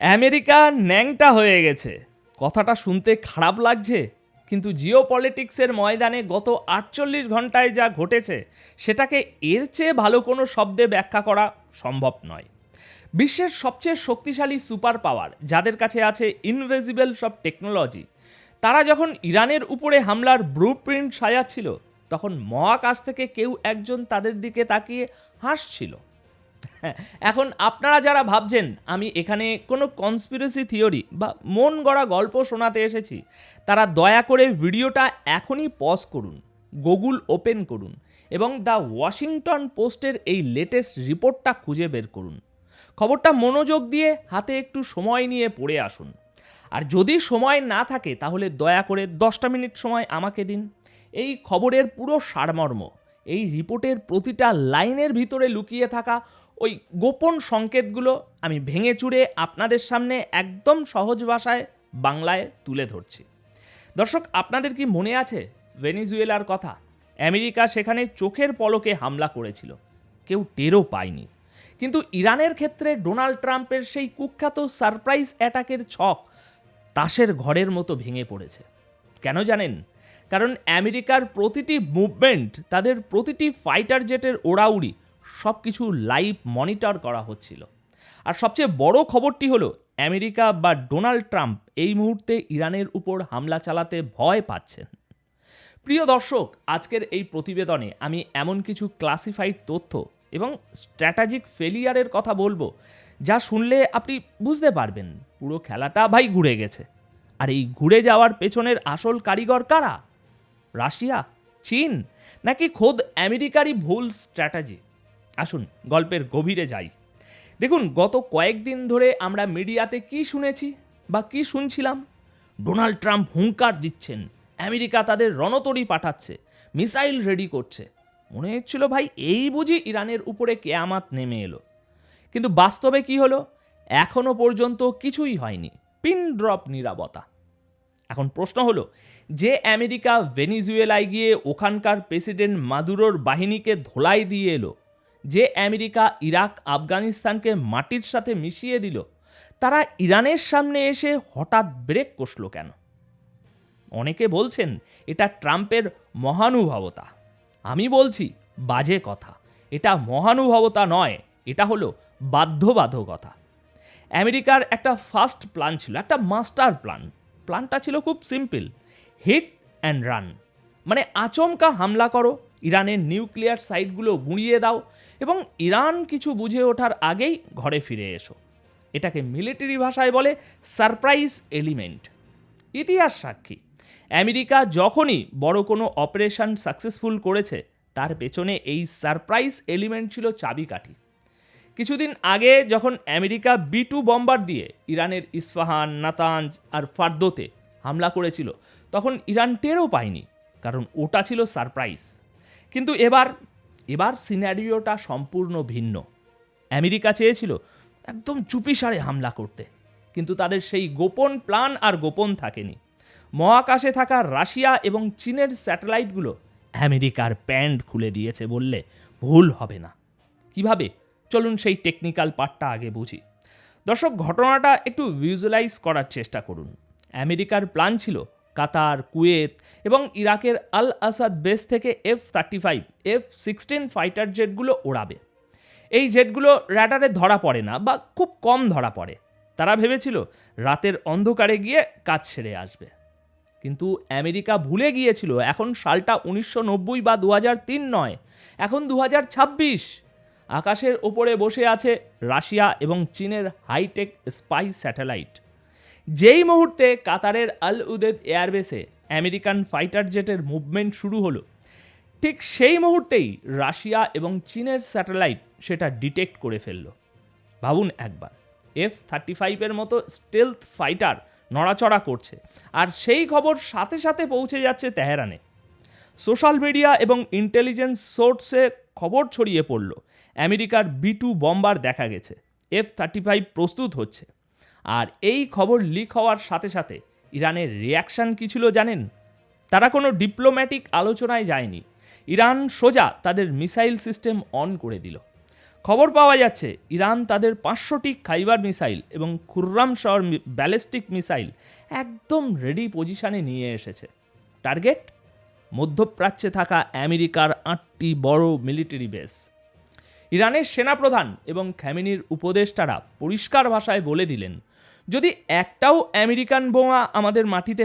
America ন্যাংটা হয়ে গেছে। কথাটা শুনতে খারাপ লাগছে, কিন্তু জিও পলিটিক্সের ময়দানে গত ৪৮ ঘন্টায় যা ঘটেছে সেটাকে এর চেয়ে ভালো কোনো শব্দে ব্যাখ্যা করা সম্ভব নয়। বিশ্বের সবচেয়ে শক্তিশালী সুপার পাওয়ার, যাদের কাছে আছে ইনভিজিবল সব টেকনোলজি, তারা যখন ইরানের উপরে হামলার ব্লুপ্রিন্ট সাজাচ্ছিল, তখন মহাকাশ থেকে কেউ একজন তাদের দিকে তাকিয়ে হাসছিল। এখন আপনারা যারা ভাবছেন আমি এখানে কোনো কনস্পিরেসি থিওরি বা মন গড়া গল্প শোনাতে এসেছি, তারা দয়া করে ভিডিওটা এখনই পজ করুন, গুগল ওপেন করুন এবং দ্য ওয়াশিংটন পোস্টের এই লেটেস্ট রিপোর্টটা খুঁজে বের করুন। খবরটা মনোযোগ দিয়ে হাতে একটু সময় নিয়ে পড়ে আসুন। আর যদি সময় না থাকে তাহলে দয়া করে 10টা মিনিট সময় আমাকে দিন। এই খবরের পুরো সারমর্ম, এই রিপোর্টের প্রতিটা লাইনের ভিতরে লুকিয়ে থাকা ওই গোপন সংকেতগুলো আমি ভেঙে চুরে আপনাদের সামনে একদম সহজ ভাষায় বাংলায় তুলে ধরছি। দর্শক, আপনাদের কি মনে আছে ভেনিজুয়েলার কথা? আমেরিকা সেখানে চোখের পলকে হামলা করেছিল, কেউ টেরও পায়নি। কিন্তু ইরানের ক্ষেত্রে ডোনাল্ড ট্রাম্পের সেই কুখ্যাত সারপ্রাইজ অ্যাটাকের ছক তাসের ঘরের মতো ভেঙে পড়েছে। কেন জানেন? কারণ আমেরিকার প্রতিটি মুভমেন্ট, তাদের প্রতিটি ফাইটার জেটের ওড়াউড়ি, সব কিছু লাইভ মনিটর করা হচ্ছিল। আর সবচেয়ে বড় খবরটি হলো আমেরিকা বা ডোনাল্ড ট্রাম্প এই মুহূর্তে ইরানের উপর হামলা চালাতে ভয় পাচ্ছেন। প্রিয় দর্শক, আজকের এই প্রতিবেদনে আমি এমন কিছু ক্লাসিফাইড তথ্য এবং স্ট্র্যাটেজিক ফেলিয়ারের কথা বলবো, যা শুনলে আপনি বুঝতে পারবেন পুরো খেলাটা ভাই ঘুরে গেছে। আর এই ঘুরে যাওয়ার পেছনের আসল কারিগর কারা? রাশিয়া, চীন, নাকি খোদ আমেরিকারই ভুল স্ট্র্যাটেজি? আসুন গল্পের গভীরে যাই। দেখুন, গত কয়েকদিন ধরে আমরা মিডিয়াতে কি শুনেছি বা কি শুনছিলাম? ডোনাল্ড ট্রাম্প হুঙ্কার দিচ্ছেন, আমেরিকা তাদের রণতরী পাঠাচ্ছে, মিসাইল রেডি করছে। মনে হচ্ছিল ভাই এই বুঝি ইরানের উপরে কেয়ামাত নেমে এলো। কিন্তু বাস্তবে কি হলো? এখনো পর্যন্ত কিছুই হয়নি, পিন ড্রপ নীরবতা। এখন প্রশ্ন হলো, যে আমেরিকা ভেনিজুয়েলায় গিয়ে ওখানকার প্রেসিডেন্ট মাদুরোর বাহিনীকে ধোলাই দিয়ে এলো, যে আমেরিকা ইরাক আফগানিস্তানকে মাটির সাথে মিশিয়ে দিল, তারা ইরানের সামনে এসে হঠাৎ ব্রেক কষল কেন? অনেকে বলছেন এটা ট্রাম্পের মহানুভবতা। আমি বলছি বাজে কথা। এটা মহানুভবতা নয়, এটা হলো বাধ্যবাধকতা। আমেরিকার একটা ফার্স্ট প্ল্যান ছিল, একটা মাস্টার প্ল্যান। প্ল্যানটা ছিল খুব সিম্পল, হিট অ্যান্ড রান। মানে আচমকা হামলা করো, ইরানের নিউক্লিয়ার সাইটগুলো গুঁড়িয়ে দাও এবং ইরান কিছু বুঝে ওঠার আগেই ঘরে ফিরে এসো। এটাকে মিলিটারি ভাষায় বলে সারপ্রাইজ এলিমেন্ট। ইতিহাস সাক্ষী, আমেরিকা যখনই বড় কোনো অপারেশন সাকসেসফুল করেছে, তার পেছনে এই সারপ্রাইজ এলিমেন্ট ছিল চাবিকাঠি। কিছুদিন আগে যখন আমেরিকা B-2 বম্বার দিয়ে ইরানের ইস্পাহান, নাতাঞ্জ আর ফার্দোতে হামলা করেছিল, তখন ইরান টেরও পায়নি, কারণ ওটা ছিল সারপ্রাইজ। কিন্তু এবার সিনারিওটা সম্পূর্ণ ভিন্ন। আমেরিকা চেয়েছিল একদম চুপিসারে হামলা করতে, কিন্তু তাদের সেই গোপন প্ল্যান আর গোপন থাকেনি। মহাকাশে থাকা রাশিয়া এবং চীনের স্যাটেলাইটগুলো আমেরিকার প্যান্ট খুলে দিয়েছে বললে ভুল হবে না। কিভাবে? চলুন সেই টেকনিক্যাল পার্টটা আগে বুঝি। দর্শক, ঘটনাটা একটু ভিজুয়ালাইজ করার চেষ্টা করুন। আমেরিকার প্ল্যান ছিল কাতার, কুয়েত এবং ইরাকের আল আসাদ বেস থেকে F-35, F-16 ফাইটার জেটগুলো ওড়াবে। এই জেটগুলো র্যাডারে ধরা পড়ে না বা খুব কম ধরা পড়ে। তারা ভেবেছিল রাতের অন্ধকারে গিয়ে কাজ সেরে আসবে। কিন্তু আমেরিকা ভুলে গিয়েছিল এখন সালটা 1990 বা 2003 নয়, এখন 2026। আকাশের ওপরে বসে আছে রাশিয়া এবং চীনের হাইটেক স্পাই স্যাটেলাইট। যেই মুহূর্তে কাতারের আল উদেদ এয়ারবেসে আমেরিকান ফাইটার জেটের মুভমেন্ট শুরু হলো, ঠিক সেই মুহূর্তেই রাশিয়া এবং চীনের স্যাটেলাইট সেটা ডিটেক্ট করে ফেলল। ভাবুন একবার, F-35 মতো স্টেলথ ফাইটার নড়াচড়া করছে, আর সেই খবর সাথে সাথে পৌঁছে যাচ্ছে তেহরানে। সোশ্যাল মিডিয়া এবং ইন্টেলিজেন্স সোর্সে খবর ছড়িয়ে পড়ল, আমেরিকার B-2 বম্বার দেখা গেছে, F-35 প্রস্তুত হচ্ছে। আর এই খবর লিক হওয়ার সাথে সাথে ইরানের রিয়াকশান কী ছিল জানেন? তারা কোনো ডিপ্লোম্যাটিক আলোচনায় যায়নি। ইরান সোজা তাদের মিসাইল সিস্টেম অন করে দিল। খবর পাওয়া যাচ্ছে ইরান তাদের 500টি খাইবার মিসাইল এবং খুররাম শহর ব্যালিস্টিক মিসাইল একদম রেডি পজিশনে নিয়ে এসেছে। টার্গেট মধ্যপ্রাচ্যে থাকা আমেরিকার 8টি বড় মিলিটারি বেস। ইরানের সেনাপ্রধান এবং খামেনির উপদেষ্টারা পরিষ্কার ভাষায় বলে দিলেন, যদি একটাও আমেরিকান বোমা আমাদের মাটিতে